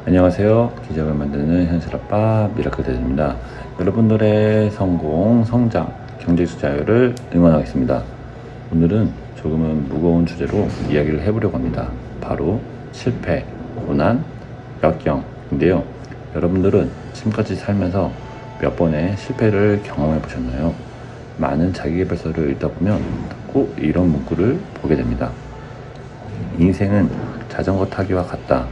안녕하세요. 기적을 만드는 현실아빠 미라클대입니다. 여러분들의 성공, 성장, 경제적 자유를 응원하겠습니다. 오늘은 조금은 무거운 주제로 이야기를 해보려고 합니다. 바로 실패, 고난, 역경인데요. 여러분들은 지금까지 살면서 몇 번의 실패를 경험해 보셨나요? 많은 자기계발서를 읽다 보면 꼭 이런 문구를 보게 됩니다. 인생은 자전거 타기와 같다.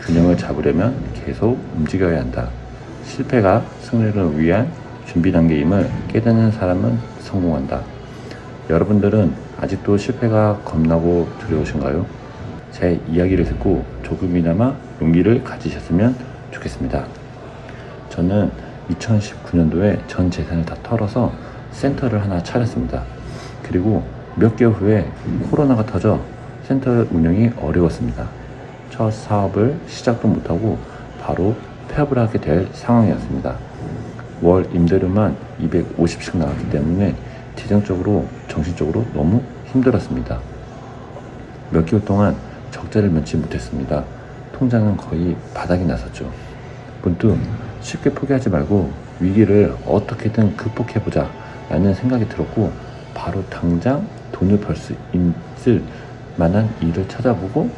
균형을 잡으려면 계속 움직여야 한다. 실패가 승리를 위한 준비 단계임을 깨닫는 사람은 성공한다. 여러분들은 아직도 실패가 겁나고 두려우신가요? 제 이야기를 듣고 조금이나마 용기를 가지셨으면 좋겠습니다. 저는 2019년도에 전 재산을 다 털어서 센터를 하나 차렸습니다. 그리고 몇 개월 후에 코로나가 터져 센터 운영이 어려웠습니다. 첫 사업을 시작도 못하고 바로 폐업을 하게 될 상황이었습니다. 월 임대료만 250씩 나왔기 때문에 재정적으로 정신적으로 너무 힘들었습니다. 몇 개월 동안 적자를 면치 못했습니다. 통장은 거의 바닥이 났었죠. 문득 쉽게 포기하지 말고 위기를 어떻게든 극복해보자 라는 생각이 들었고, 바로 당장 돈을 벌 수 있을 만한 일을 찾아보고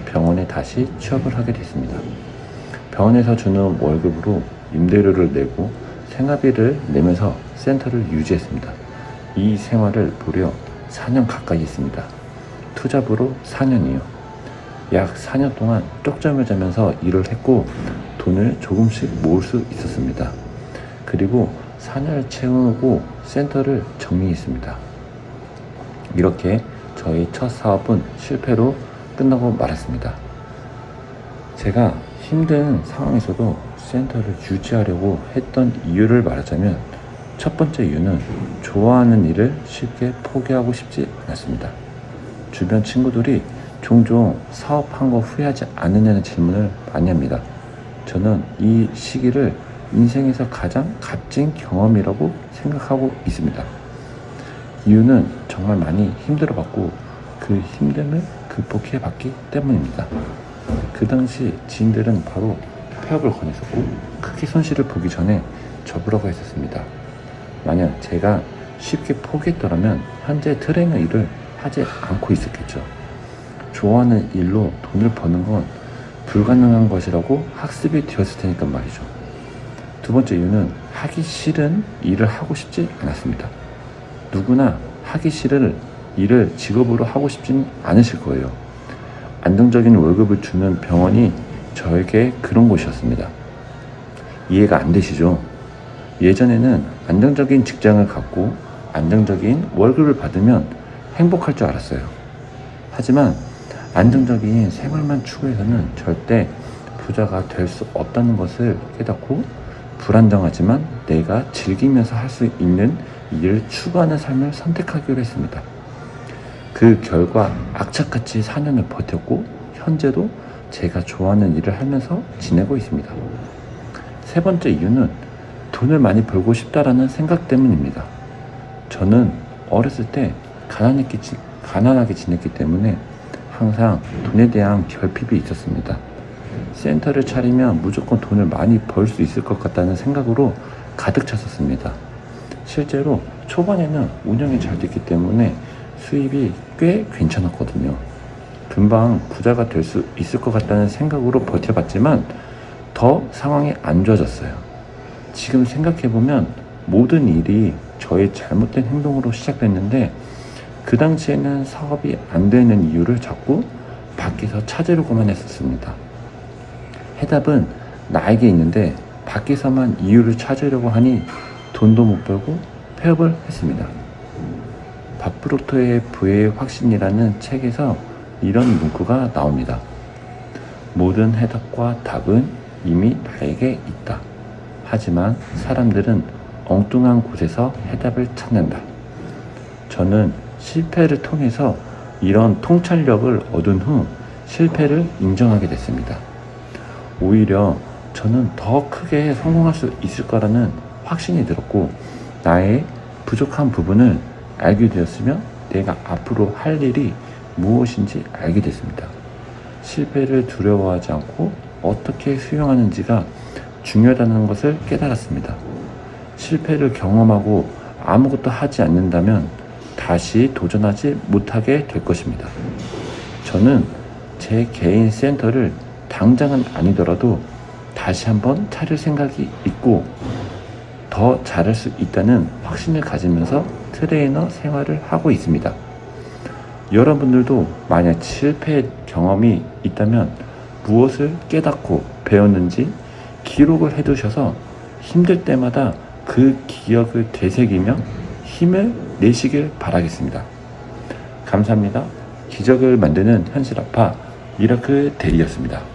병원에 다시 취업을 하게 됐습니다. 병원에서 주는 월급으로 임대료를 내고 생활비를 내면서 센터를 유지했습니다. 이 생활을 무려 4년 가까이 했습니다. 투잡으로 4년이요. 약 4년 동안 쪽잠을 자면서 일을 했고 돈을 조금씩 모을 수 있었습니다. 그리고 4년을 채우고 센터를 정리했습니다. 이렇게 저희 첫 사업은 실패로 끝나고 말았습니다. 제가 힘든 상황에서도 센터를 유지하려고 했던 이유를 말하자면, 첫 번째 이유는 좋아하는 일을 쉽게 포기하고 싶지 않았습니다. 주변 친구들이 종종 사업한 거 후회하지 않느냐는 질문을 많이 합니다. 저는 이 시기를 인생에서 가장 값진 경험이라고 생각하고 있습니다. 이유는 정말 많이 힘들어봤고 그 힘듦을 극복해봤기 때문입니다. 그 당시 지인들은 바로 폐업을 권했었고 크게 손실을 보기 전에 접으라고 했었습니다. 만약 제가 쉽게 포기했더라면 현재 트레이너 일을 하지 않고 있었겠죠. 좋아하는 일로 돈을 버는 건 불가능한 것이라고 학습이 되었을 테니까 말이죠. 두 번째 이유는 하기 싫은 일을 하고 싶지 않았습니다. 누구나 하기 싫은 일을 직업으로 하고 싶지는 않으실 거예요. 안정적인 월급을 주는 병원이 저에게 그런 곳이었습니다. 이해가 안 되시죠? 예전에는 안정적인 직장을 갖고 안정적인 월급을 받으면 행복할 줄 알았어요. 하지만 안정적인 생활만 추구해서는 절대 부자가 될 수 없다는 것을 깨닫고, 불안정하지만 내가 즐기면서 할 수 있는 일을 추구하는 삶을 선택하기로 했습니다. 그 결과 악착같이 4년을 버텼고 현재도 제가 좋아하는 일을 하면서 지내고 있습니다. 세 번째 이유는 돈을 많이 벌고 싶다라는 생각 때문입니다. 저는 어렸을 때 가난하게 지냈기 때문에 항상 돈에 대한 결핍이 있었습니다. 센터를 차리면 무조건 돈을 많이 벌 수 있을 것 같다는 생각으로 가득 찼었습니다. 실제로 초반에는 운영이 잘 됐기 때문에 수입이 꽤 괜찮았거든요. 금방 부자가 될 수 있을 것 같다는 생각으로 버텨봤지만 더 상황이 안 좋아졌어요. 지금 생각해보면 모든 일이 저의 잘못된 행동으로 시작됐는데, 그 당시에는 사업이 안 되는 이유를 자꾸 밖에서 찾으려고만 했었습니다. 해답은 나에게 있는데 밖에서만 이유를 찾으려고 하니 돈도 못 벌고 폐업을 했습니다. 바프로토의 부의 확신이라는 책에서 이런 문구가 나옵니다. 모든 해답과 답은 이미 나에게 있다. 하지만 사람들은 엉뚱한 곳에서 해답을 찾는다. 저는 실패를 통해서 이런 통찰력을 얻은 후 실패를 인정하게 됐습니다. 오히려 저는 더 크게 성공할 수 있을 거라는 확신이 들었고, 나의 부족한 부분을 알게 되었으며 내가 앞으로 할 일이 무엇인지 알게 됐습니다. 실패를 두려워하지 않고 어떻게 수용하는지가 중요하다는 것을 깨달았습니다. 실패를 경험하고 아무것도 하지 않는다면 다시 도전하지 못하게 될 것입니다. 저는 제 개인 센터를 당장은 아니더라도 다시 한번 차릴 생각이 있고 더 잘할 수 있다는 확신을 가지면서 트레이너 생활을 하고 있습니다. 여러분들도 만약 실패 경험이 있다면 무엇을 깨닫고 배웠는지 기록을 해두셔서 힘들 때마다 그 기억을 되새기며 힘을 내시길 바라겠습니다. 감사합니다. 기적을 만드는 현실 아빠 미라클 대리였습니다.